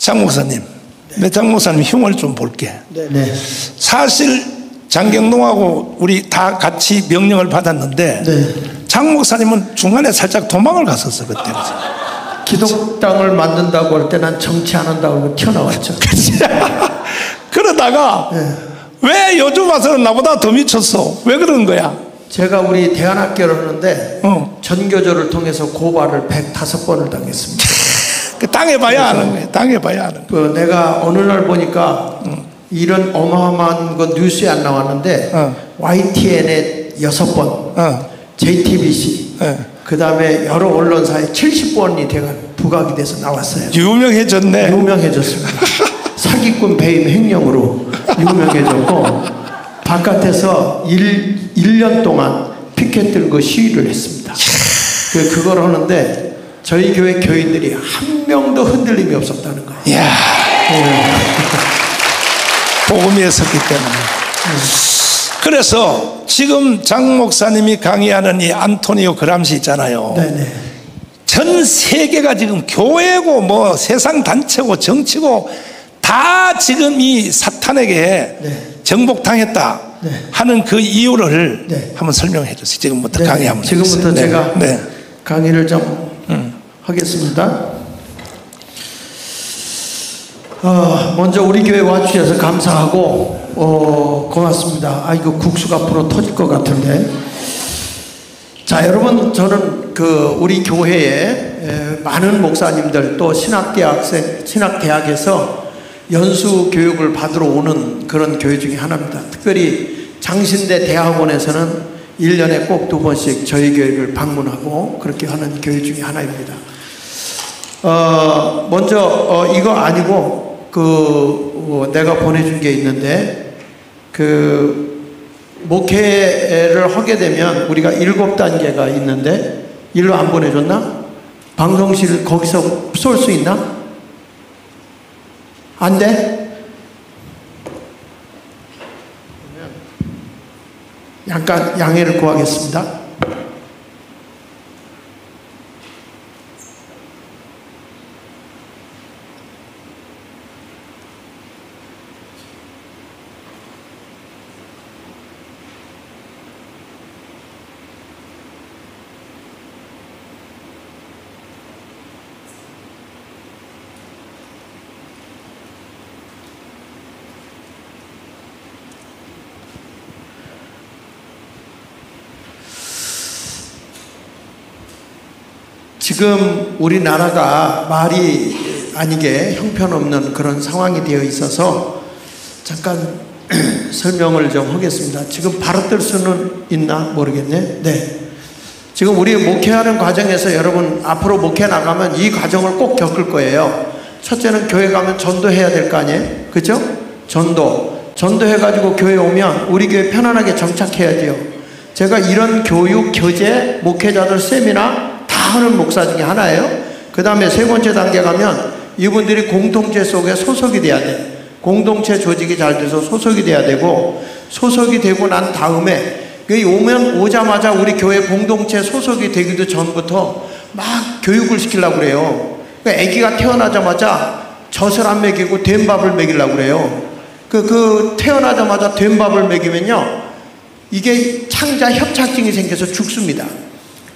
장 목사님, 내 장 목사님 흉을 좀 볼게. 네. 사실 장경동하고 우리 다 같이 명령을 받았는데 네. 장 목사님은 중간에 살짝 도망을 갔었어 그때. 기독당을 만든다고 할 때 난 정치 안 한다고 튀어나왔죠. 그러다가 왜 요즘 와서는 나보다 더 미쳤어? 왜 그런 거야? 제가 우리 대안학교를 하는데 전교조를 통해서 고발을 105번을 당했습니다. 당해봐야 아는 거야. 당해봐야 아는 거야. 내가 어느 날 보니까 이런 어마어마한 거 뉴스에 안 나왔는데 YTN에 6번, JTBC, 그 다음에 여러 언론사에 70번이 부각이 돼서 나왔어요. 유명해졌네. 유명해졌습니다. 사기꾼 배임 횡령으로 유명해졌고 바깥에서 1년 동안 피켓 들고 시위를 했습니다. 그걸 하는데 저희 교회 교인들이 한 명도 흔들림이 없었다는 거예요. 이야. 복음이 섰기 때문에. 그래서 지금 장 목사님이 강의하는 이 안토니오 그람시 있잖아요. 네네. 전 세계가 지금 교회고 뭐 세상 단체고 정치고 다 지금 이 사탄에게 정복당했다 하는 그 이유를 한번 설명해 주세요. 지금부터 강의하면 지금부터 제가 강의를 좀 하겠습니다. 먼저 우리 교회 와주셔서 감사하고 고맙습니다. 이거 국수가 앞으로 터질 것 같은데. 자, 여러분, 저는 우리 교회에 많은 목사님들 또 신학대학에서 연수 교육을 받으러 오는 그런 교회 중에 하나입니다. 특별히 장신대 대학원에서는 1년에 꼭 2번씩 저희 교회를 방문하고 그렇게 하는 교회 중에 하나입니다. 먼저 이거 아니고 내가 보내준 게 있는데 목회를 하게 되면 우리가 7단계가 있는데 일로 안 보내줬나? 방송실 거기서 쏠 수 있나? 안 돼? 약간 양해를 구하겠습니다. 지금 우리나라가 말이 아니게 형편없는 그런 상황이 되어 있어서 잠깐 설명을 좀 하겠습니다. 지금 바로 뜰 수는 있나 모르겠네. 네. 지금 우리 목회하는 과정에서 여러분 앞으로 목회 나가면 이 과정을 꼭 겪을 거예요. 첫째는 교회 가면 전도해야 될 거 아니에요? 그죠? 전도해가지고 교회 오면 우리 교회 편안하게 정착해야 돼요. 제가 이런 교육, 교제, 목회자들 세미나 하는 목사 중에 하나예요. 그 다음에 세 번째 단계 가면 이분들이 공동체 속에 소속이 돼야 돼. 공동체 조직이 잘 돼서 소속이 돼야 되고, 소속이 되고 난 다음에 오자마자 우리 교회 공동체 소속이 되기도 전부터 막 교육을 시키려고 그래요. 아기가 태어나자마자 젖을 안 먹이고 된 밥을 먹이려고 그래요. 태어나자마자 된 밥을 먹이면요, 이게 창자 협착증이 생겨서 죽습니다.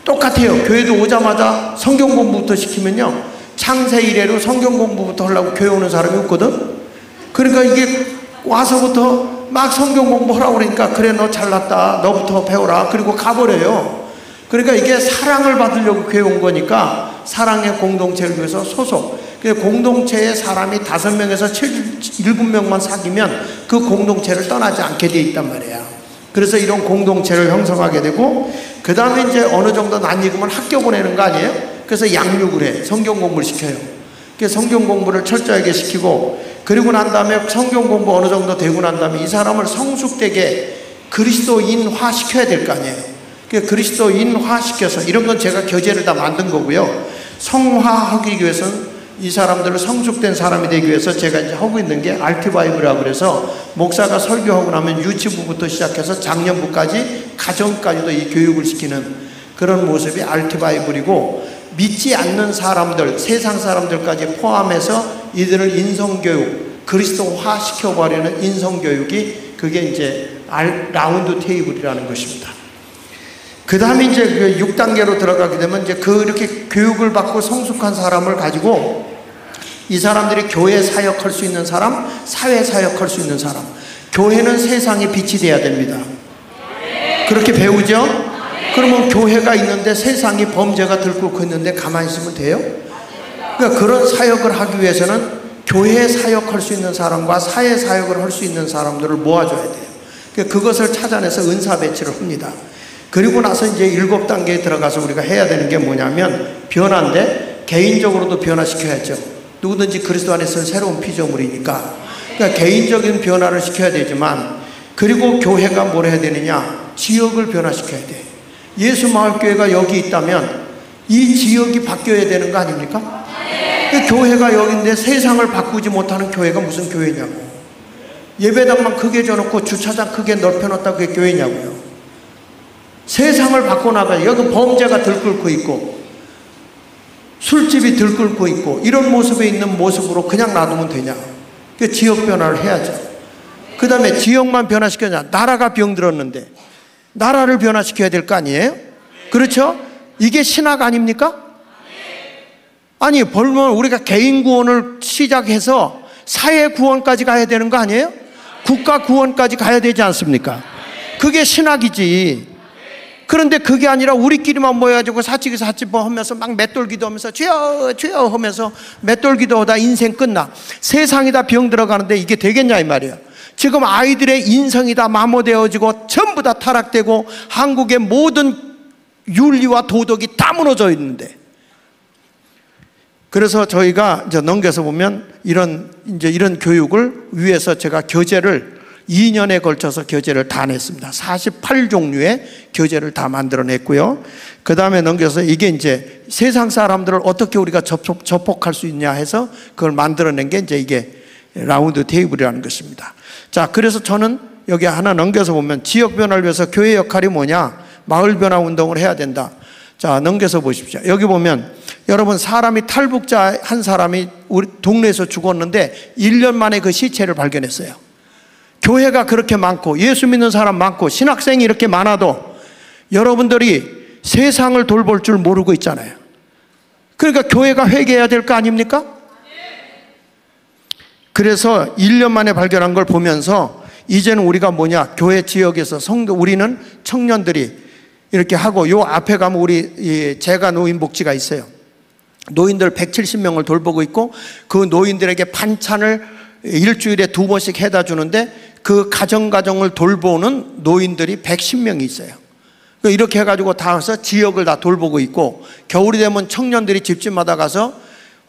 똑같아요. 교회도 오자마자 성경 공부부터 시키면요, 창세 이래로 성경 공부부터 하려고 교회 오는 사람이 없거든. 그러니까 이게 와서부터 막 성경 공부하라고 그러니까 그래 너 잘났다 너부터 배워라 그리고 가버려요. 그러니까 이게 사랑을 받으려고 교회 온 거니까 사랑의 공동체를 위해서 소속. 공동체에 사람이 5명에서 7-8명만 사귀면 그 공동체를 떠나지 않게 돼 있단 말이야. 그래서 이런 공동체를 형성하게 되고, 그 다음에 이제 어느 정도 낯익으면 학교 보내는 거 아니에요? 그래서 양육을 해. 성경 공부를 시켜요. 성경 공부를 철저하게 시키고, 그리고 난 다음에 성경 공부 어느 정도 되고 난 다음에 이 사람을 성숙되게 그리스도인화 시켜야 될 거 아니에요. 그리스도인화 시켜서, 이런 건 제가 교재를 다 만든 거고요. 성화하기 위해서는 이 사람들을 성숙된 사람이 되기 위해서 제가 이제 하고 있는 게 알트바이브라고 그래서 목사가 설교하고 나면 유치부부터 시작해서 장년부까지 가정까지도 이 교육을 시키는 그런 모습이 알트바이블이고, 믿지 않는 사람들, 세상 사람들까지 포함해서 이들을 인성교육, 그리스도화 시켜버리는 인성교육이 그게 이제 라운드 테이블이라는 것입니다. 그 다음에 이제 그 6단계로 들어가게 되면 이제 그렇게 교육을 받고 성숙한 사람을 가지고 이 사람들이 교회 사역할 수 있는 사람, 사회 사역할 수 있는 사람. 교회는 세상의 빛이 돼야 됩니다. 그렇게 배우죠? 그러면 교회가 있는데 세상이 범죄가 들끓고 있는데 가만히 있으면 돼요? 그러니까 그런 사역을 하기 위해서는 교회 사역할 수 있는 사람과 사회 사역을 할 수 있는 사람들을 모아줘야 돼요. 그러니까 그것을 찾아내서 은사 배치를 합니다. 그리고 나서 이제 7단계에 들어가서 우리가 해야 되는 게 뭐냐면 변화인데 개인적으로도 변화시켜야죠. 누구든지 그리스도 안에서는 새로운 피조물이니까. 그러니까 개인적인 변화를 시켜야 되지만 그리고 교회가 뭘 해야 되느냐? 지역을 변화시켜야 돼. 예수마을교회가 여기 있다면 이 지역이 바뀌어야 되는 거 아닙니까? 교회가 여기인데 세상을 바꾸지 못하는 교회가 무슨 교회냐고. 예배당만 크게 줘놓고 주차장 크게 넓혀놓았다 그게 교회냐고요. 세상을 바꿔나가요. 여기 범죄가 들끓고 있고 술집이 들끓고 있고 이런 모습에 있는 모습으로 그냥 놔두면 되냐. 그 지역 변화를 해야죠. 그 다음에 지역만 변화시켜야 나라가 병들었는데 나라를 변화시켜야 될 거 아니에요? 그렇죠? 이게 신학 아닙니까? 아니 벌면 우리가 개인 구원을 시작해서 사회 구원까지 가야 되는 거 아니에요? 국가 구원까지 가야 되지 않습니까? 그게 신학이지. 그런데 그게 아니라 우리끼리만 모여가지고 사치기 사치보 하면서 막 맷돌기도 하면서 주여 주여 하면서 맷돌기도 하다 인생 끝나. 세상이 다 병 들어가는데 이게 되겠냐 이 말이야. 지금 아이들의 인성이 다 마모되어지고 전부 다 타락되고 한국의 모든 윤리와 도덕이 다 무너져 있는데, 그래서 저희가 이제 넘겨서 보면 이런 교육을 위해서 제가 교재를 2년에 걸쳐서 교재를 다 냈습니다. 48종류의 교재를 다 만들어냈고요. 그 다음에 넘겨서 이게 이제 세상 사람들을 어떻게 우리가 접촉할 수 있냐 해서 그걸 만들어낸 게 이제 이게 라운드 테이블이라는 것입니다. 자, 그래서 저는 여기 하나 넘겨서 보면 지역 변화를 위해서 교회 역할이 뭐냐? 마을 변화 운동을 해야 된다. 자, 넘겨서 보십시오. 여기 보면 여러분 사람이 탈북자 한 사람이 우리 동네에서 죽었는데 1년 만에 그 시체를 발견했어요. 교회가 그렇게 많고 예수 믿는 사람 많고 신학생이 이렇게 많아도 여러분들이 세상을 돌볼 줄 모르고 있잖아요. 그러니까 교회가 회개해야 될 거 아닙니까? 그래서 1년 만에 발견한 걸 보면서 이제는 우리가 뭐냐, 교회 지역에서 성도, 우리는 청년들이 이렇게 하고 요 앞에 가면 우리 재가 노인 복지가 있어요. 노인들 170명을 돌보고 있고 그 노인들에게 반찬을 일주일에 2번씩 해다 주는데 그 가정을 돌보는 노인들이 110명이 있어요. 이렇게 해가지고 다 와서 지역을 다 돌보고 있고, 겨울이 되면 청년들이 집집마다 가서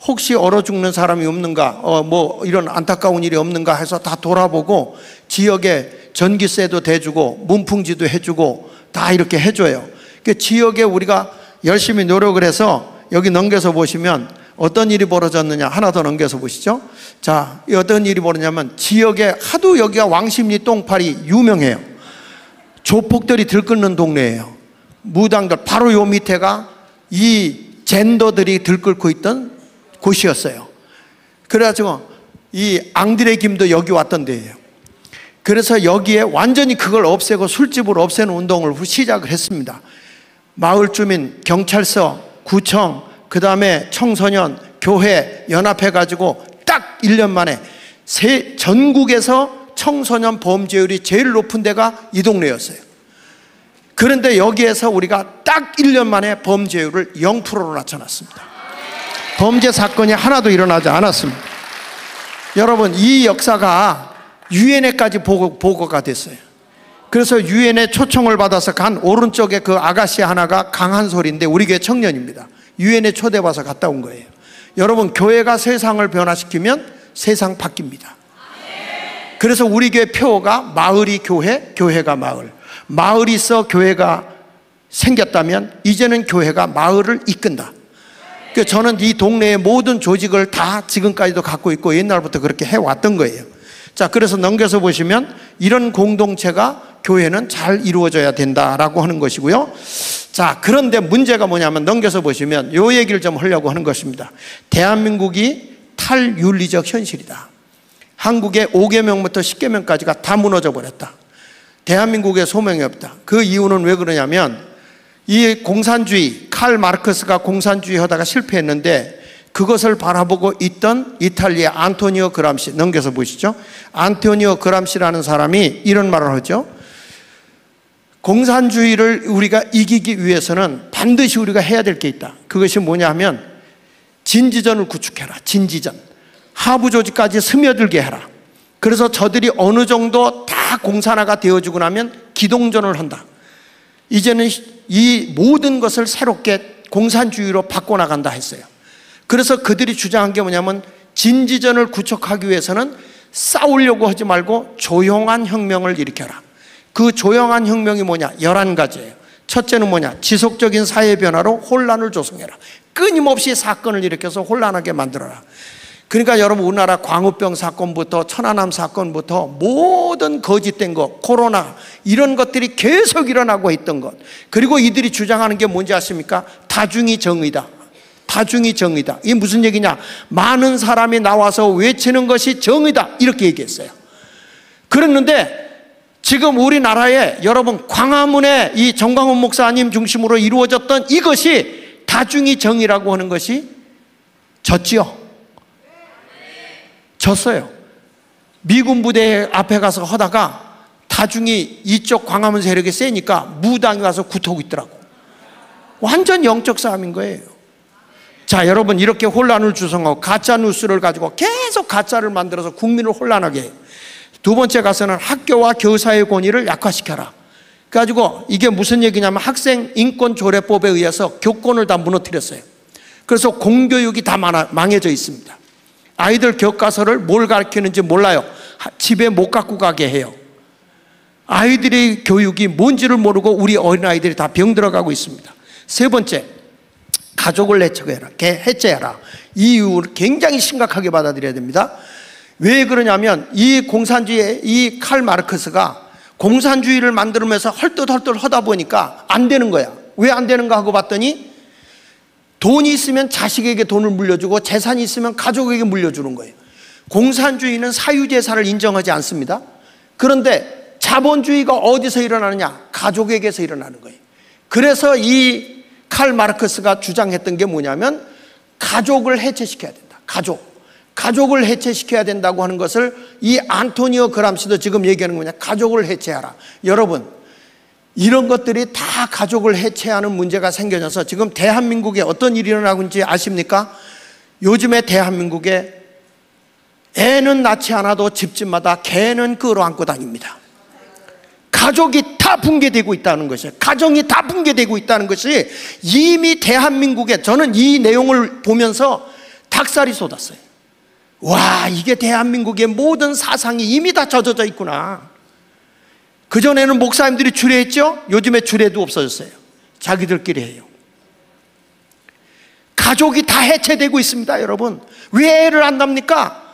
혹시 얼어 죽는 사람이 없는가, 뭐 이런 안타까운 일이 없는가 해서 다 돌아보고 지역에 전기세도 대주고 문풍지도 해주고 다 이렇게 해줘요. 그 지역에 우리가 열심히 노력을 해서 여기 넘겨서 보시면 어떤 일이 벌어졌느냐, 하나 더 넘겨서 보시죠. 자, 어떤 일이 벌어졌냐면 지역에 하도 여기가 왕십리 똥파리 유명해요. 조폭들이 들끓는 동네예요. 무당들, 바로 요 밑에가 이 젠더들이 들끓고 있던 곳이었어요. 그래가지고 이 앙드레 김도 여기 왔던 데예요. 그래서 여기에 완전히 그걸 없애고 술집을 없애는 운동을 시작을 했습니다. 마을 주민, 경찰서, 구청, 그 다음에 청소년, 교회 연합해가지고 딱 1년 만에 전국에서 청소년 범죄율이 제일 높은 데가 이 동네였어요. 그런데 여기에서 우리가 딱 1년 만에 범죄율을 0%로 낮춰놨습니다. 범죄 사건이 하나도 일어나지 않았습니다. 여러분, 이 역사가 유엔에까지 보고가 됐어요. 그래서 유엔에 초청을 받아서 간 오른쪽에 그 아가씨 하나가 강한솔인데 우리 교회 청년입니다. 유엔에 초대받아서 갔다 온 거예요. 여러분, 교회가 세상을 변화시키면 세상 바뀝니다. 그래서 우리 교회 표어가 마을이 교회, 교회가 마을. 마을이 있어 교회가 생겼다면 이제는 교회가 마을을 이끈다. 그래서 저는 이 동네의 모든 조직을 다 지금까지도 갖고 있고 옛날부터 그렇게 해왔던 거예요. 자, 그래서 넘겨서 보시면 이런 공동체가 교회는 잘 이루어져야 된다라고 하는 것이고요. 자, 그런데 문제가 뭐냐면 넘겨서 보시면 요 얘기를 좀 하려고 하는 것입니다. 대한민국이 탈윤리적 현실이다. 한국의 5계명부터 10계명까지가 다 무너져 버렸다. 대한민국에 소명이 없다. 그 이유는 왜 그러냐면 이 공산주의, 칼 마르크스가 공산주의 하다가 실패했는데 그것을 바라보고 있던 이탈리아의 안토니오 그람시, 넘겨서 보시죠. 안토니오 그람시라는 사람이 이런 말을 하죠. 공산주의를 우리가 이기기 위해서는 반드시 우리가 해야 될 게 있다. 그것이 뭐냐 하면 진지전을 구축해라. 진지전. 하부 조직까지 스며들게 해라. 그래서 저들이 어느 정도 다 공산화가 되어지고 나면 기동전을 한다. 이제는 이 모든 것을 새롭게 공산주의로 바꿔나간다 했어요. 그래서 그들이 주장한 게 뭐냐면 진지전을 구축하기 위해서는 싸우려고 하지 말고 조용한 혁명을 일으켜라. 그 조용한 혁명이 뭐냐? 11가지예요. 첫째는 뭐냐? 지속적인 사회 변화로 혼란을 조성해라. 끊임없이 사건을 일으켜서 혼란하게 만들어라. 그러니까 여러분, 우리나라 광우병 사건부터 천안함 사건부터 모든 거짓된 것, 코로나 이런 것들이 계속 일어나고 있던 것, 그리고 이들이 주장하는 게 뭔지 아십니까? 다중이 정의다. 다중이 정의다. 이게 무슨 얘기냐? 많은 사람이 나와서 외치는 것이 정의다. 이렇게 얘기했어요. 그랬는데 지금 우리나라에 여러분 광화문에 이 정광훈 목사님 중심으로 이루어졌던 이것이 다중이 정의라고 하는 것이 졌지요. 졌어요. 미군 부대 앞에 가서 하다가 다중이 이쪽 광화문 세력이 세니까 무당이 와서 구토하고 있더라고. 완전 영적 싸움인 거예요. 자, 여러분, 이렇게 혼란을 조성하고 가짜 뉴스를 가지고 계속 가짜를 만들어서 국민을 혼란하게 해요. 두 번째 가서는 학교와 교사의 권위를 약화시켜라. 그래가지고 이게 무슨 얘기냐면 학생 인권조례법에 의해서 교권을 다 무너뜨렸어요. 그래서 공교육이 다 망해져 있습니다. 아이들 교과서를 뭘 가르치는지 몰라요. 집에 못 갖고 가게 해요. 아이들의 교육이 뭔지를 모르고 우리 어린아이들이 다 병들어가고 있습니다. 세 번째, 가족을 해체해라. 이 이유를 굉장히 심각하게 받아들여야 됩니다. 왜 그러냐면 이 공산주의, 이 칼 마르크스가 공산주의를 만들면서 헐떡헐떡 하다 보니까 안 되는 거야. 왜 안 되는가 하고 봤더니 돈이 있으면 자식에게 돈을 물려주고 재산이 있으면 가족에게 물려주는 거예요. 공산주의는 사유재산을 인정하지 않습니다. 그런데 자본주의가 어디서 일어나느냐? 가족에게서 일어나는 거예요. 그래서 이 칼 마르크스가 주장했던 게 뭐냐면 가족을 해체시켜야 된다. 가족을 해체시켜야 된다고 하는 것을 이 안토니오 그람시도 지금 얘기하는 거냐? 가족을 해체하라. 여러분, 이런 것들이 다 가족을 해체하는 문제가 생겨져서 지금 대한민국에 어떤 일이 일어나고 있는지 아십니까? 요즘에 대한민국에 애는 낳지 않아도 집집마다 개는 끌어안고 다닙니다. 가족이 다 붕괴되고 있다는 것이에요. 가정이 다 붕괴되고 있다는 것이 이미 대한민국에, 저는 이 내용을 보면서 닭살이 쏟았어요. 와, 이게 대한민국의 모든 사상이 이미 다 젖어져 있구나. 그전에는 목사님들이 주례했죠? 요즘에 주례도 없어졌어요. 자기들끼리 해요. 가족이 다 해체되고 있습니다, 여러분. 왜 애를 안 낳습니까?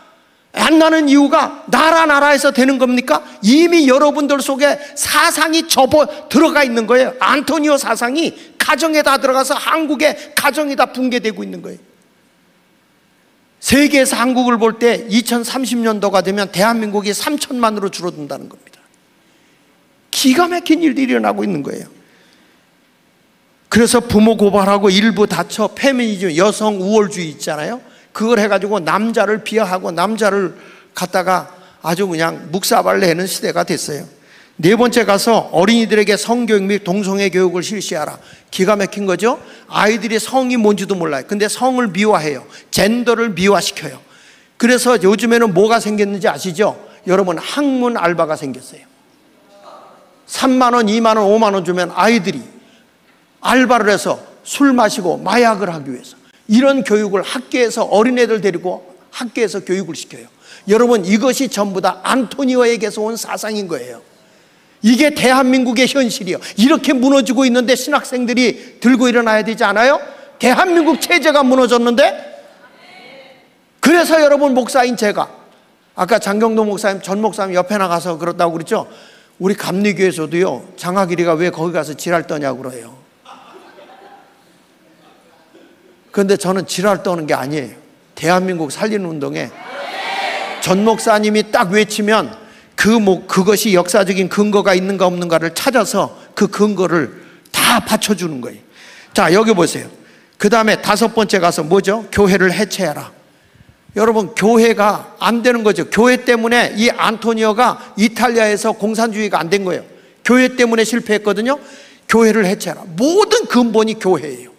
안 낳는 이유가 나라에서 되는 겁니까? 이미 여러분들 속에 사상이 들어가 있는 거예요. 안토니오 사상이 가정에 다 들어가서 한국의 가정이 다 붕괴되고 있는 거예요. 세계에서 한국을 볼 때 2030년도가 되면 대한민국이 3천만으로 줄어든다는 겁니다. 기가 막힌 일들이 일어나고 있는 거예요. 그래서 부모 고발하고 일부 다쳐 페미니즘, 여성 우월주의 있잖아요. 그걸 해가지고 남자를 비하하고 남자를 갖다가 아주 그냥 묵사발레하는 시대가 됐어요. 네 번째 가서 어린이들에게 성교육 및 동성애 교육을 실시하라. 기가 막힌 거죠. 아이들이 성이 뭔지도 몰라요. 근데 성을 미화해요. 젠더를 미화시켜요. 그래서 요즘에는 뭐가 생겼는지 아시죠? 여러분, 학문 알바가 생겼어요. 3만 원, 2만 원, 5만 원 주면 아이들이 알바를 해서 술 마시고 마약을 하기 위해서 이런 교육을 학교에서 어린애들 데리고 학교에서 교육을 시켜요. 여러분, 이것이 전부 다 안토니오에게서 온 사상인 거예요. 이게 대한민국의 현실이에요. 이렇게 무너지고 있는데 신학생들이 들고 일어나야 되지 않아요? 대한민국 체제가 무너졌는데. 그래서 여러분, 목사인 제가 아까 장경도 목사님, 전 목사님 옆에 나가서 그렇다고 그랬죠? 우리 감리교에서도요, 장하길이가 왜 거기 가서 지랄 떠냐고 그래요. 그런데 저는 지랄 떠는 게 아니에요. 대한민국 살리는 운동에 전 목사님이 딱 외치면 그것이 역사적인 근거가 있는가 없는가를 찾아서 그 근거를 다 받쳐주는 거예요. 자, 여기 보세요. 그 다음에 5번째 가서 뭐죠? 교회를 해체해라. 여러분, 교회가 안 되는 거죠. 교회 때문에 이 안토니오가 이탈리아에서 공산주의가 안 된 거예요. 교회 때문에 실패했거든요. 교회를 해체해라. 모든 근본이 교회예요.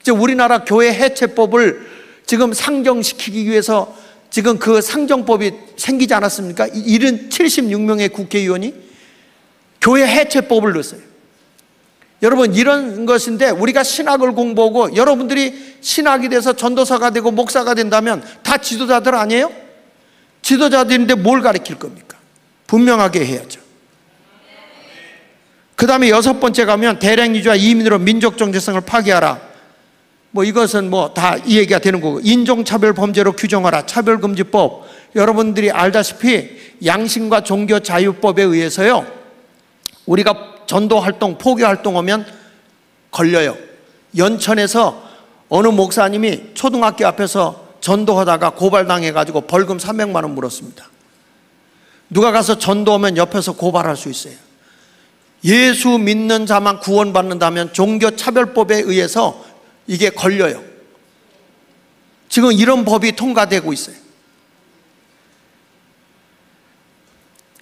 이제 우리나라 교회 해체법을 지금 상정시키기 위해서 지금 그 상정법이 생기지 않았습니까? 76명의 국회의원이 교회 해체법을 넣었어요. 여러분, 이런 것인데 우리가 신학을 공부하고 여러분들이 신학이 돼서 전도사가 되고 목사가 된다면 다 지도자들 아니에요? 지도자들인데 뭘 가르칠 겁니까? 분명하게 해야죠. 그 다음에 6번째 가면 대량이주와 이민으로 민족 정체성을 파괴하라. 뭐 이것은 뭐 다 이 얘기가 되는 거고, 인종차별 범죄로 규정하라. 차별금지법. 여러분들이 알다시피 양심과 종교자유법에 의해서요, 우리가 전도활동, 포교활동 하면 걸려요. 연천에서 어느 목사님이 초등학교 앞에서 전도하다가 고발당해가지고 벌금 300만 원 물었습니다. 누가 가서 전도하면 옆에서 고발할 수 있어요. 예수 믿는 자만 구원받는다면 종교차별법에 의해서 이게 걸려요. 지금 이런 법이 통과되고 있어요.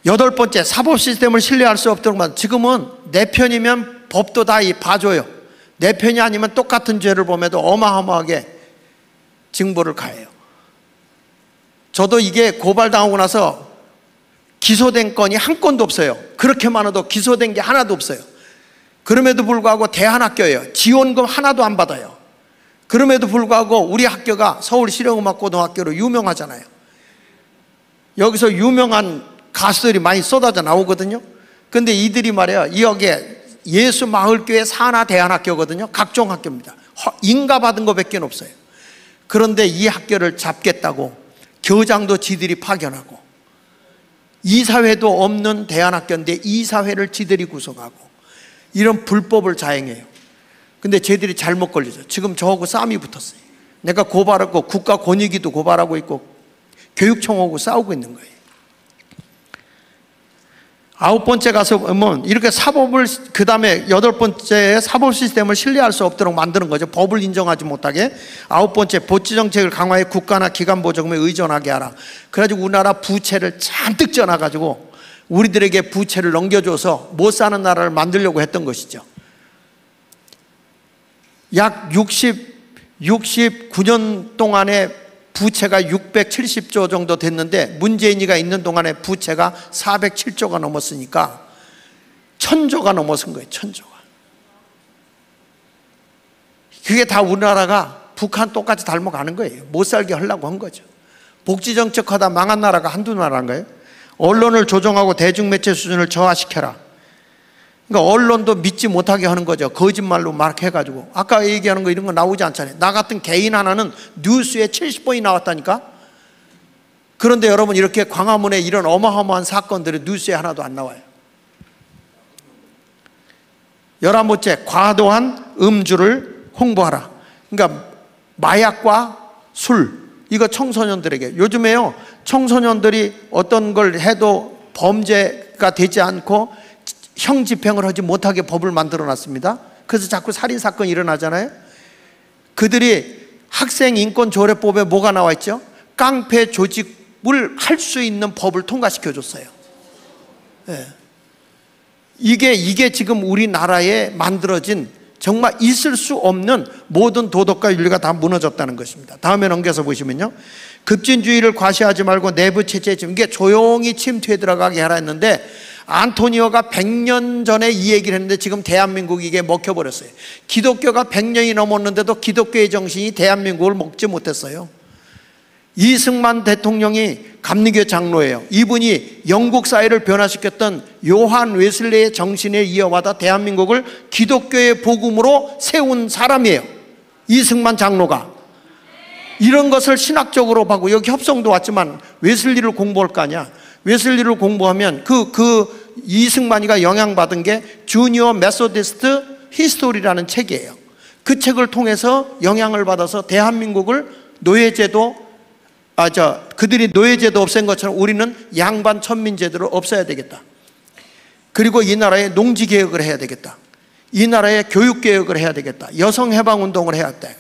8번째, 사법 시스템을 신뢰할 수 없도록. 지금은 내 편이면 법도 다 봐줘요. 내 편이 아니면 똑같은 죄를 범해도 어마어마하게 징벌을 가해요. 저도 이게 고발당하고 나서 기소된 건이 한 건도 없어요. 그렇게 많아도 기소된 게 하나도 없어요. 그럼에도 불구하고 대안학교예요. 지원금 하나도 안 받아요. 그럼에도 불구하고 우리 학교가 서울실용음악고등학교로 유명하잖아요. 여기서 유명한 가수들이 많이 쏟아져 나오거든요. 근데 이들이 말이야, 여기에 예수마을교회 산하 대안학교거든요. 각종 학교입니다. 인가받은 거밖에 없어요. 그런데 이 학교를 잡겠다고 교장도 지들이 파견하고, 이사회도 없는 대안학교인데 이사회를 지들이 구성하고, 이런 불법을 자행해요. 근데 쟤들이 잘못 걸리죠. 지금 저하고 싸움이 붙었어요. 내가 고발하고 국가권익위도 고발하고 있고 교육청하고 싸우고 있는 거예요. 9번째 가서 보면 이렇게 사법을, 그 다음에 8번째 사법 시스템을 신뢰할 수 없도록 만드는 거죠. 법을 인정하지 못하게. 9번째, 복지 정책을 강화해 국가나 기관 보조금에 의존하게 하라. 그래가지고 우리나라 부채를 잔뜩 쪄놔가지고 우리들에게 부채를 넘겨줘서 못 사는 나라를 만들려고 했던 것이죠. 약 69년 동안에 부채가 670조 정도 됐는데 문재인이가 있는 동안에 부채가 407조가 넘었으니까 1000조가 넘어선 거예요. 1000조가. 그게 다 우리나라가 북한 똑같이 닮아가는 거예요. 못 살게 하려고 한 거죠. 복지정책하다 망한 나라가 한두 나라인가요? 언론을 조정하고 대중매체 수준을 저하시켜라. 그러니까 언론도 믿지 못하게 하는 거죠. 거짓말로 막 해가지고. 아까 얘기하는 거 이런 거 나오지 않잖아요. 나 같은 개인 하나는 뉴스에 70번이 나왔다니까. 그런데 여러분, 이렇게 광화문에 이런 어마어마한 사건들이 뉴스에 하나도 안 나와요. 11번째, 과도한 음주를 홍보하라. 그러니까 마약과 술, 이거 청소년들에게. 요즘에요, 청소년들이 어떤 걸 해도 범죄가 되지 않고 형 집행을 하지 못하게 법을 만들어 놨습니다. 그래서 자꾸 살인사건이 일어나잖아요. 그들이 학생인권조례법에 뭐가 나와 있죠? 깡패 조직을 할 수 있는 법을 통과시켜 줬어요. 네. 이게 지금 우리나라에 만들어진 정말 있을 수 없는 모든 도덕과 윤리가 다 무너졌다는 것입니다. 다음에 넘겨서 보시면요, 급진주의를 과시하지 말고 내부 체제에 이게 조용히 침투해 들어가게 하라 했는데, 안토니오가 100년 전에 이 얘기를 했는데 지금 대한민국이 이게 먹혀버렸어요. 기독교가 100년이 넘었는데도 기독교의 정신이 대한민국을 먹지 못했어요. 이승만 대통령이 감리교 장로예요. 이분이 영국 사회를 변화시켰던 요한 웨슬레의 정신에 이어받아 대한민국을 기독교의 복음으로 세운 사람이에요. 이승만 장로가. 이런 것을 신학적으로 하고, 여기 협성도 왔지만 웨슬리를 공부할 거 아니야. 웨슬리를 공부하면 이승만이가 영향받은 게 주니어 메소디스트 히스토리라는 책이에요. 그 책을 통해서 영향을 받아서 대한민국을 그들이 노예제도 없앤 것처럼 우리는 양반 천민제도를 없애야 되겠다. 그리고 이 나라에 농지개혁을 해야 되겠다. 이 나라에 교육개혁을 해야 되겠다. 여성해방운동을 해야 돼.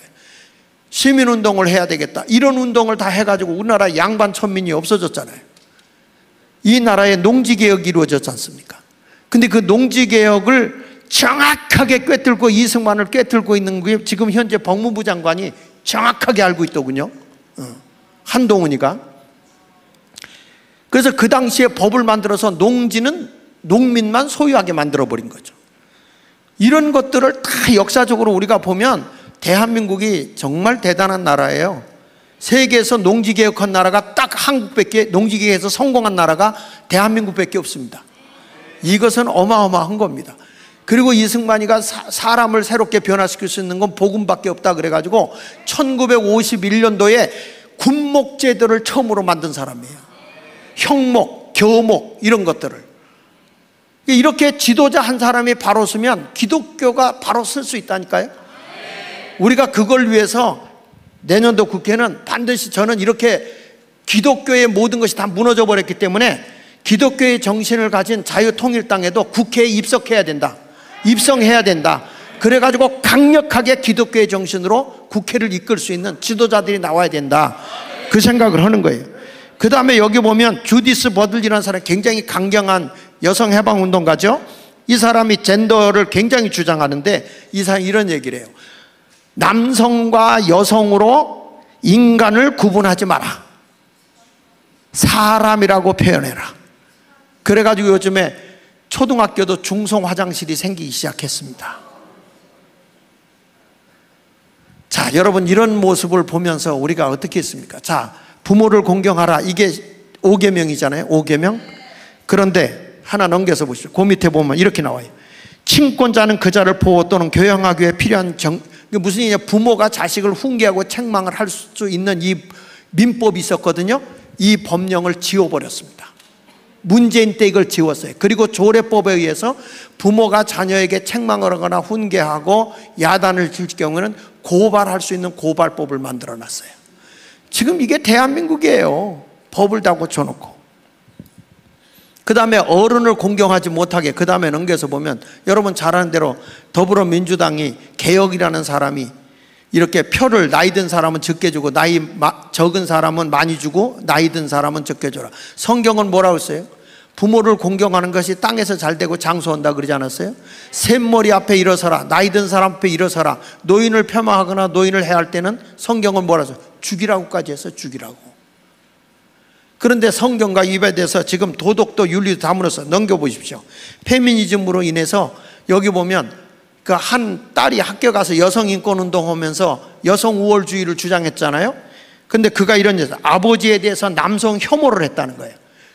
시민운동을 해야 되겠다. 이런 운동을 다 해가지고 우리나라 양반 천민이 없어졌잖아요. 이 나라에 농지개혁이 이루어졌지 않습니까? 근데 그 농지개혁을 정확하게 꿰뚫고, 이승만을 꿰뚫고 있는 게 지금 현재 법무부 장관이 정확하게 알고 있더군요. 한동훈이가. 그래서 그 당시에 법을 만들어서 농지는 농민만 소유하게 만들어버린 거죠. 이런 것들을 다 역사적으로 우리가 보면 대한민국이 정말 대단한 나라예요. 세계에서 농지개혁한 나라가 딱 한국밖에, 농지개혁에서 성공한 나라가 대한민국밖에 없습니다. 이것은 어마어마한 겁니다. 그리고 이승만이가 사람을 새롭게 변화시킬 수 있는 건 복음밖에 없다 그래가지고 1951년도에 군목제도를 처음으로 만든 사람이에요. 형목, 교목 이런 것들을. 이렇게 지도자 한 사람이 바로 서면 기독교가 바로 설 수 있다니까요. 우리가 그걸 위해서 내년도 국회는 반드시, 저는 이렇게 기독교의 모든 것이 다 무너져 버렸기 때문에 기독교의 정신을 가진 자유통일당에도 국회에 입성해야 된다. 그래가지고 강력하게 기독교의 정신으로 국회를 이끌 수 있는 지도자들이 나와야 된다. 그 생각을 하는 거예요. 그 다음에 여기 보면 주디스 버들리라는 사람이 굉장히 강경한 여성해방운동가죠. 이 사람이 젠더를 굉장히 주장하는데 이 사람이 이런 얘기를 해요. 남성과 여성으로 인간을 구분하지 마라. 사람이라고 표현해라. 그래가지고 요즘에 초등학교도 중성 화장실이 생기기 시작했습니다. 자, 여러분, 이런 모습을 보면서 우리가 어떻게 했습니까? 자, 부모를 공경하라. 이게 5계명이잖아요. 5계명. 그런데 하나 넘겨서 보시죠. 그 밑에 보면 이렇게 나와요. 친권자는 그 자를 보호 또는 교양하기 위해 필요한 무슨 얘기냐? 부모가 자식을 훈계하고 책망을 할 수 있는 이 민법이 있었거든요. 이 법령을 지워버렸습니다. 문재인 때 이걸 지웠어요. 그리고 조례법에 의해서 부모가 자녀에게 책망을 하거나 훈계하고 야단을 칠 경우는 고발할 수 있는 고발법을 만들어놨어요. 지금 이게 대한민국이에요. 법을 다 고쳐놓고. 그 다음에 어른을 공경하지 못하게, 그 다음에 넘겨서 보면 여러분 잘 아는 대로 더불어민주당이 개혁이라는 사람이 이렇게 표를 나이 든 사람은 적게 주고 나이 적은 사람은 많이 주고 나이 든 사람은 적게 줘라. 성경은 뭐라고 했어요? 부모를 공경하는 것이 땅에서 잘 되고 장수한다 그러지 않았어요? 샘머리 앞에 일어서라. 나이 든 사람 앞에 일어서라. 노인을 폄하하거나 노인을 해할 때는 성경은 뭐라고 했어요? 죽이라고까지 했어요. 죽이라고. 그런데 성경과 위배돼서 지금 도덕도 윤리도 다물어서 넘겨보십시오. 페미니즘으로 인해서 여기 보면 그 한 딸이 학교 가서 여성인권운동 하면서 여성 우월주의를 주장했잖아요. 근데 그가 이런 얘기, 아버지에 대해서 남성 혐오를 했다는 거예요.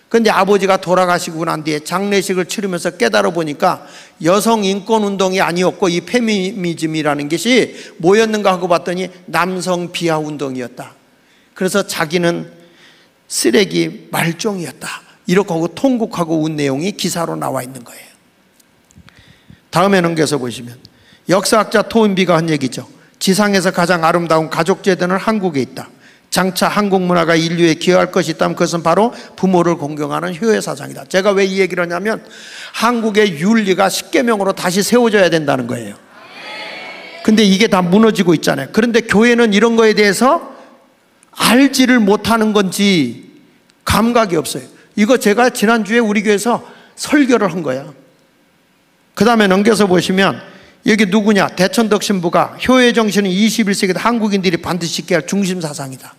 근데 아버지가 돌아가시고 난 뒤에 장례식을 치르면서 깨달아 보니까 여성인권운동이 아니었고 이 페미니즘이라는 것이 뭐였는가 하고 봤더니 남성 비하 운동이었다. 그래서 자기는 쓰레기 말종이었다. 이렇게 하고 통곡하고 운 내용이 기사로 나와 있는 거예요. 다음에 넘겨서 보시면 역사학자 토인비가 한 얘기죠. 지상에서 가장 아름다운 가족제도는 한국에 있다. 장차 한국 문화가 인류에 기여할 것이 있다면 그것은 바로 부모를 공경하는 효혜사상이다. 제가 왜 이 얘기를 하냐면 한국의 윤리가 10계명으로 다시 세워져야 된다는 거예요. 근데 이게 다 무너지고 있잖아요. 그런데 교회는 이런 거에 대해서 알지를 못하는 건지 감각이 없어요. 이거 제가 지난주에 우리 교회에서 설교를 한 거야. 그 다음에 넘겨서 보시면 여기 누구냐? 대천덕 신부가 효의 정신은 21세기 한국인들이 반드시 지켜야 할 중심 사상이다.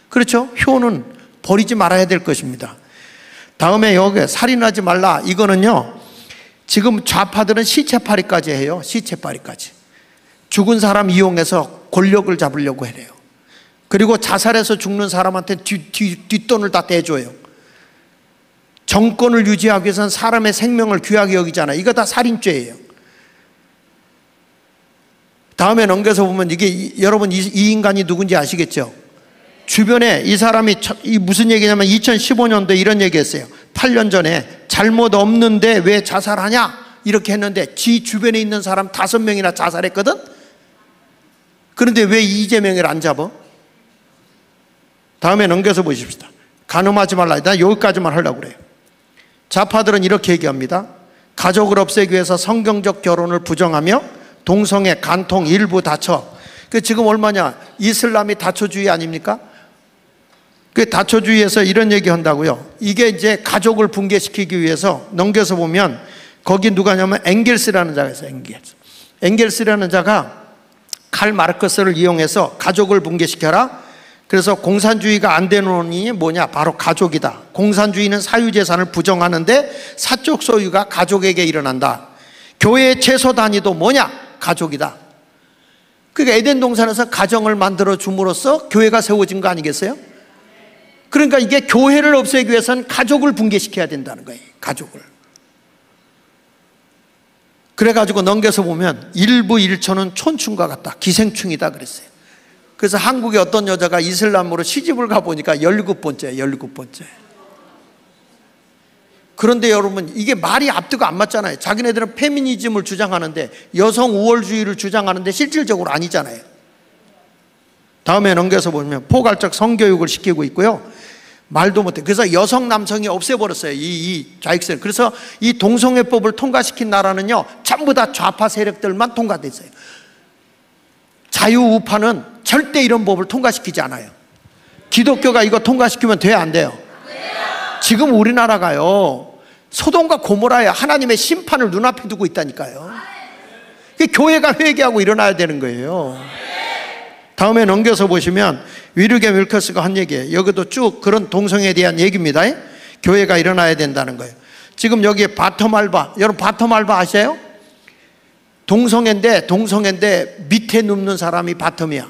그렇죠? 효는 버리지 말아야 될 것입니다. 다음에 여기 살인하지 말라. 이거는요, 지금 좌파들은 시체파리까지 해요. 시체파리까지. 죽은 사람 이용해서 권력을 잡으려고 해요. 그리고 자살해서 죽는 사람한테 뒷돈을 다 대줘요. 정권을 유지하기 위해서는 사람의 생명을 귀하게 여기잖아요. 이거 다 살인죄예요. 다음에 넘겨서 보면 이게 여러분 이 인간이 누군지 아시겠죠? 주변에 이 사람이 무슨 얘기냐면 2015년도에 이런 얘기 했어요. 8년 전에 잘못 없는데 왜 자살하냐 이렇게 했는데 지 주변에 있는 사람 5명이나 자살했거든. 그런데 왜 이재명을 안 잡아? 다음에 넘겨서 보십시다. 간음하지 말라. 나 여기까지만 하려고 그래요. 좌파들은 이렇게 얘기합니다. 가족을 없애기 위해서 성경적 결혼을 부정하며 동성애, 간통 일부 다처. 그 지금 얼마냐? 이슬람이 다처주의 아닙니까? 그 다처주의에서 이런 얘기 한다고요. 이게 이제 가족을 붕괴시키기 위해서 넘겨서 보면 거기 누가냐면 엥겔스라는 자가 있어요. 엥겔스라는 자가 칼 마르크스를 이용해서 가족을 붕괴시켜라. 그래서 공산주의가 안 되는 원인이 뭐냐? 바로 가족이다. 공산주의는 사유재산을 부정하는데 사적 소유가 가족에게 일어난다. 교회의 최소 단위도 뭐냐? 가족이다. 그러니까 에덴 동산에서 가정을 만들어 줌으로써 교회가 세워진 거 아니겠어요? 그러니까 이게 교회를 없애기 위해서는 가족을 붕괴시켜야 된다는 거예요. 가족을. 그래가지고 넘겨서 보면 일부 일처는 촌충과 같다. 기생충이다 그랬어요. 그래서 한국의 어떤 여자가 이슬람으로 시집을 가보니까 17번째예요. 17번째. 그런데 여러분 이게 말이 앞뒤가 안 맞잖아요. 자기네들은 페미니즘을 주장하는데 여성 우월주의를 주장하는데 실질적으로 아니잖아요. 다음에 넘겨서 보면 포괄적 성교육을 시키고 있고요. 말도 못해. 그래서 여성 남성이 없애버렸어요. 이 좌익세력. 그래서 이 동성애법을 통과시킨 나라는요 전부 다 좌파 세력들만 통과됐어요. 자유우파는 절대 이런 법을 통과시키지 않아요. 기독교가 이거 통과시키면 돼요, 안 돼요? 지금 우리나라가요 소돔과 고모라에 하나님의 심판을 눈앞에 두고 있다니까요. 교회가 회개하고 일어나야 되는 거예요. 다음에 넘겨서 보시면 위르게 밀커스가 한 얘기예요. 여기도 쭉 그런 동성애에 대한 얘기입니다. 교회가 일어나야 된다는 거예요. 지금 여기에 바텀 알바, 여러분 바텀 알바 아세요? 동성애인데 밑에 눕는 사람이 바텀이야.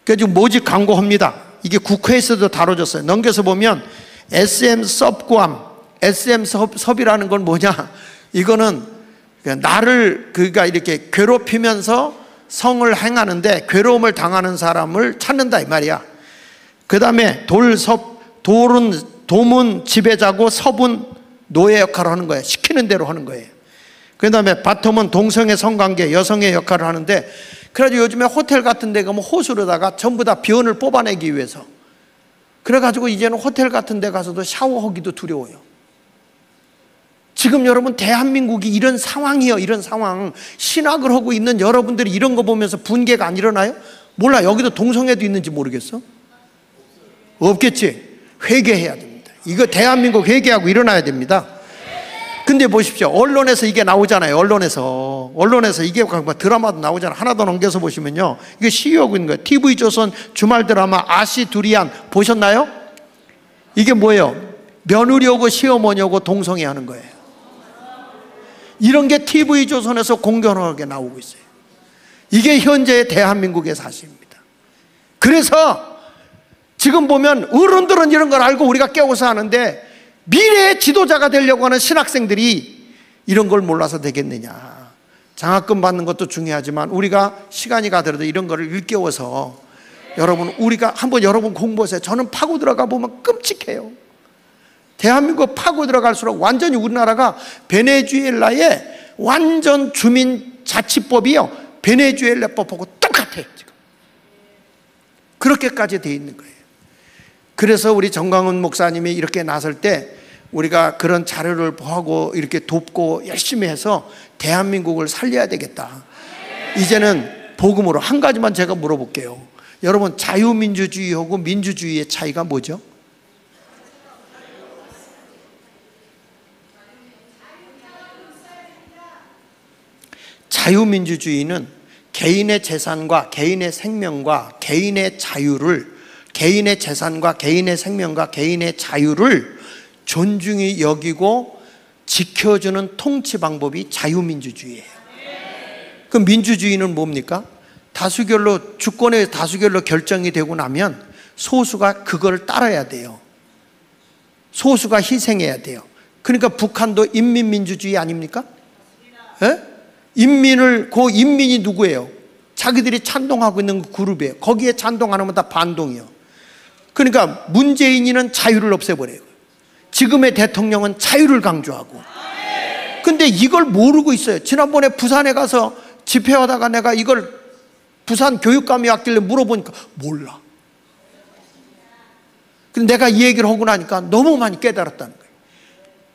그래서 지금 모집 광고합니다. 이게 국회에서도 다뤄졌어요. 넘겨서 보면 SM 섭구함, SM 섭이라는 건 뭐냐? 이거는 나를 그가 이렇게 괴롭히면서 성을 행하는데 괴로움을 당하는 사람을 찾는다 이 말이야. 그 다음에 도문 지배자고 섭은 노예 역할을 하는 거예요. 시키는 대로 하는 거예요. 그 다음에 바텀은 동성애 성관계 여성의 역할을 하는데, 그래가지고 요즘에 호텔 같은 데 가면 호수로다가 전부 다 비원을 뽑아내기 위해서, 그래가지고 이제는 호텔 같은 데 가서도 샤워하기도 두려워요. 지금 여러분 대한민국이 이런 상황이에요. 이런 상황. 신학을 하고 있는 여러분들이 이런 거 보면서 분개가 안 일어나요? 몰라. 여기도 동성애도 있는지 모르겠어? 없겠지. 회개해야 됩니다. 이거 대한민국 회개하고 일어나야 됩니다. 근데 보십시오. 언론에서 이게 나오잖아요. 언론에서 이게 드라마도 나오잖아요. 하나 더 넘겨서 보시면요, 이게 시위하고 있는 거예요. TV조선 주말 드라마 아시 두리안 보셨나요? 이게 뭐예요? 며느리 오고 시어머니 오고 동성애 하는 거예요. 이런 게 TV조선에서 공견하게 나오고 있어요. 이게 현재의 대한민국의 사실입니다. 그래서 지금 보면 어른들은 이런 걸 알고 우리가 깨워서 하는데, 미래의 지도자가 되려고 하는 신학생들이 이런 걸 몰라서 되겠느냐. 장학금 받는 것도 중요하지만 우리가 시간이 가더라도 이런 거를 일깨워서, 여러분 우리가 한번 여러분 공부하세요. 저는 파고 들어가 보면 끔찍해요. 대한민국 파고 들어갈수록 완전히 우리나라가 베네수엘라의 완전 주민자치법이요, 베네수엘라법하고 똑같아요. 지금 그렇게까지 돼 있는 거예요. 그래서 우리 정광훈 목사님이 이렇게 나설 때 우리가 그런 자료를 보고 이렇게 돕고 열심히 해서 대한민국을 살려야 되겠다. 이제는 복음으로 한 가지만 제가 물어볼게요. 여러분, 자유민주주의하고 민주주의의 차이가 뭐죠? 자유민주주의는 개인의 재산과 개인의 생명과 개인의 자유를, 개인의 재산과 개인의 생명과 개인의 자유를 존중히 여기고 지켜주는 통치 방법이 자유민주주의예요. 그럼 민주주의는 뭡니까? 다수결로, 주권의 다수결로 결정이 되고 나면 소수가 그걸 따라야 돼요. 소수가 희생해야 돼요. 그러니까 북한도 인민민주주의 아닙니까? 예? 그 인민이 누구예요? 자기들이 찬동하고 있는 그룹이에요. 거기에 찬동 안 하면 다 반동이요. 그러니까 문재인이는 자유를 없애버려요. 지금의 대통령은 자유를 강조하고. 근데 이걸 모르고 있어요. 지난번에 부산에 가서 집회하다가 내가 이걸 부산 교육감이 왔길래 물어보니까 몰라. 근데 내가 이 얘기를 하고 나니까 너무 많이 깨달았다는 거예요.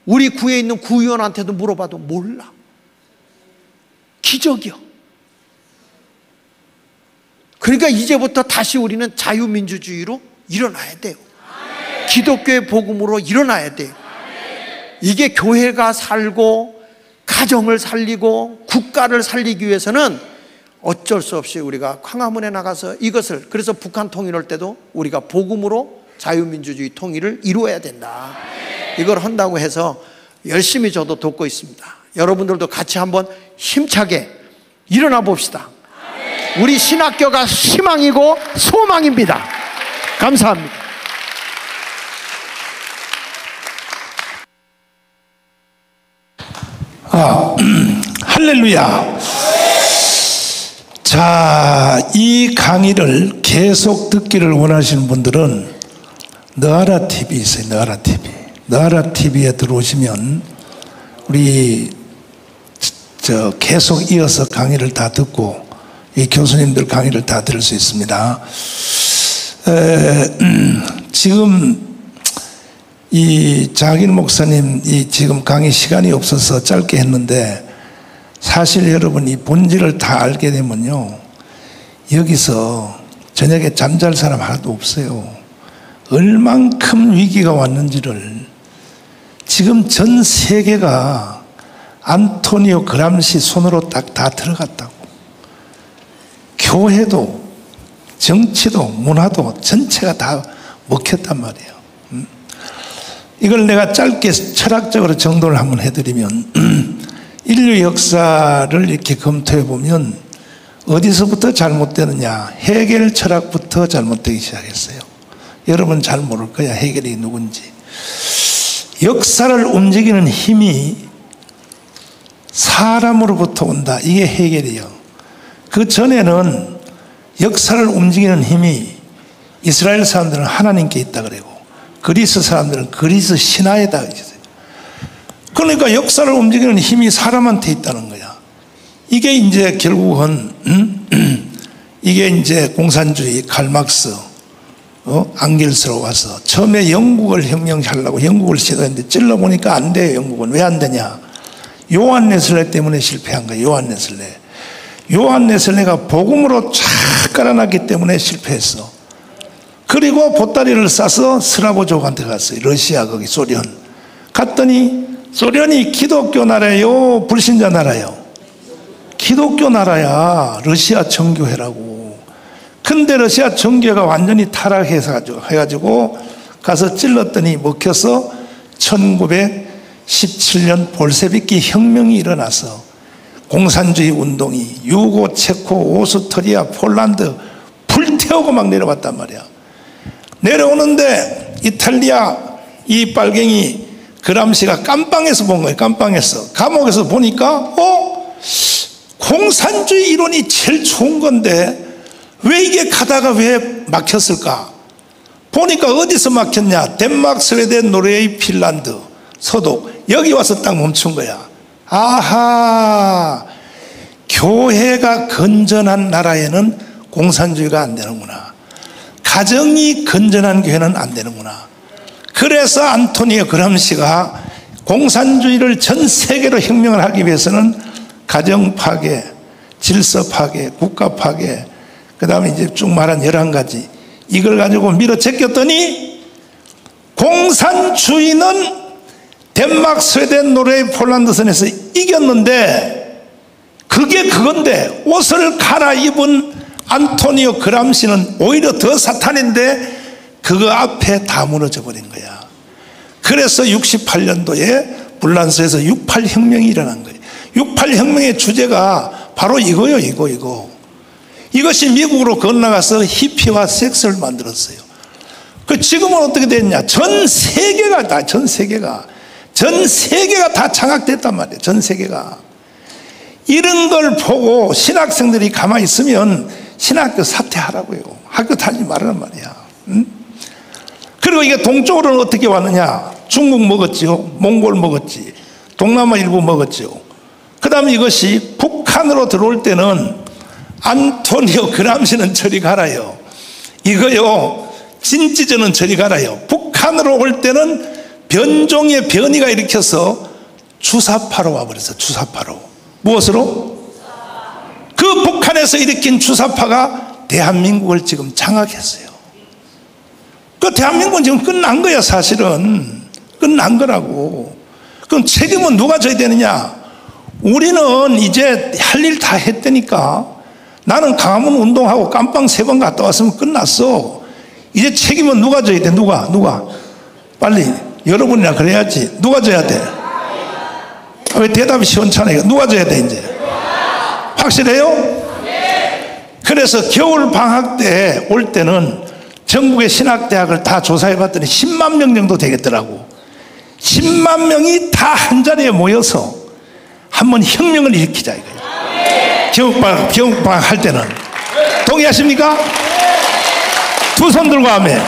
우리 구에 있는 구의원한테도 물어봐도 몰라. 기적이요. 그러니까 이제부터 다시 우리는 자유민주주의로 일어나야 돼요. 기독교의 복음으로 일어나야 돼요. 이게 교회가 살고 가정을 살리고 국가를 살리기 위해서는 어쩔 수 없이 우리가 광화문에 나가서 이것을, 그래서 북한 통일할 때도 우리가 복음으로 자유민주주의 통일을 이루어야 된다. 이걸 한다고 해서 열심히 저도 돕고 있습니다. 여러분들도 같이 한번 힘차게 일어나 봅시다. 우리 신학교가 희망이고 소망입니다. 감사합니다. 할렐루야. 자, 이 강의를 계속 듣기를 원하시는 분들은 너아라 TV 있어요. 너아라 TV. 너아라 TV에 들어오시면 우리 계속 이어서 강의를 다 듣고 이 교수님들 강의를 다 들을 수 있습니다. 지금 이 장인 목사님 지금 강의 시간이 없어서 짧게 했는데, 사실 여러분 이 본질을 다 알게 되면요, 여기서 저녁에 잠잘 사람 하나도 없어요. 얼만큼 위기가 왔는지를. 지금 전 세계가 안토니오 그람시 손으로 딱 다 들어갔다고. 교회도 정치도 문화도 전체가 다 먹혔단 말이에요. 이걸 내가 짧게 철학적으로 정돈을 한번 해드리면, 인류 역사를 이렇게 검토해 보면 어디서부터 잘못되느냐, 해겔 철학부터 잘못되기 시작했어요. 여러분 잘 모를 거야, 해겔이 누군지. 역사를 움직이는 힘이 사람으로부터 온다, 이게 해겔이에요. 그 전에는 역사를 움직이는 힘이 이스라엘 사람들은 하나님께 있다 그러고, 그리스 사람들은 그리스 신화에다 있어요. 그러니까 역사를 움직이는 힘이 사람한테 있다는 거야. 이게 이제 결국은 이게 이제 공산주의 칼막스, 앙겔스로 와서 처음에 영국을 혁명하려고 영국을 시도했는데 찔러보니까 안 돼요. 영국은 왜 안 되냐? 요한 네슬레 때문에 실패한 거예요. 요한 네슬레. 요한 네슬레가 복음으로 쫙 깔아놨기 때문에 실패했어. 그리고 보따리를 싸서 스라보족한테 갔어요. 러시아, 거기 소련 갔더니, 소련이 기독교 나라예요, 불신자 나라예요? 기독교 나라야. 러시아 정교회라고. 근데 러시아 정교회가 완전히 타락해가지고 가서 찔렀더니 먹혀서 1917년 볼셰비키 혁명이 일어나서 공산주의 운동이 유고, 체코, 오스트리아, 폴란드 불태우고 막 내려왔단 말이야. 내려오는데 이탈리아 이 빨갱이 그람시가 깜빵에서 본 거예요. 깜빵에서, 감옥에서 보니까 공산주의 이론이 제일 좋은 건데 왜 이게 가다가 왜 막혔을까? 보니까 어디서 막혔냐? 덴마크, 스웨덴, 노르웨이, 핀란드, 서독, 여기 와서 딱 멈춘 거야. 아하, 교회가 건전한 나라에는 공산주의가 안 되는구나. 가정이 건전한 교회는 안 되는구나. 그래서 안토니오 그람시가 공산주의를 전 세계로 혁명을 하기 위해서는 가정 파괴, 질서 파괴, 국가 파괴, 그 다음에 이제 쭉 말한 11가지, 이걸 가지고 밀어 제꼈더니 공산주의는 덴마크, 스웨덴, 노르웨이, 폴란드 선에서 이겼는데, 그게 그건데 옷을 갈아입은 안토니오 그람시는 오히려 더 사탄인데 그거 앞에 다 무너져 버린 거야. 그래서 68년도에 불란서에서 68혁명이 일어난 거예요. 68혁명의 주제가 바로 이거요. 이것이 미국으로 건너가서 히피와 섹스를 만들었어요. 그 지금은 어떻게 됐냐? 전 세계가 다 장악됐단 말이에요. 전 세계가. 이런 걸 보고 신학생들이 가만히 있으면 신학교 사퇴하라고요. 학교 다니지 말라는 말이야. 그리고 이게 동쪽으로는 어떻게 왔느냐? 중국 먹었죠. 몽골 먹었지. 동남아 일부 먹었죠. 그 다음에 이것이 북한으로 들어올 때는 안토니오 그람시는 저리 가라요. 이거요, 진지전은 저리 가라요. 북한으로 올 때는 변종의 변이가 일으켜서 주사파로 와버렸어. 주사파로. 무엇으로? 그 북한에서 일으킨 주사파가 대한민국을 지금 장악했어요. 그 대한민국은 지금 끝난 거야. 사실은 끝난 거라고. 그럼 책임은 누가 져야 되느냐? 우리는 이제 할 일 다 했다니까. 나는 강화문 운동하고 깜빵 3번 갔다 왔으면 끝났어. 이제 책임은 누가 져야 돼? 누가? 빨리 여러분이나 그래야지. 누가 져야 돼? 왜 대답이 시원찮아요? 누가 져야 돼 이제? 확실해요? 그래서 겨울 방학 때 올 때는 전국의 신학대학을 다 조사해 봤더니 10만 명 정도 되겠더라고. 10만 명이 다 한 자리에 모여서 한번 혁명을 일으키자 이거예요. 겨울방학 할 때는. 동의하십니까? 두 손 들고 하면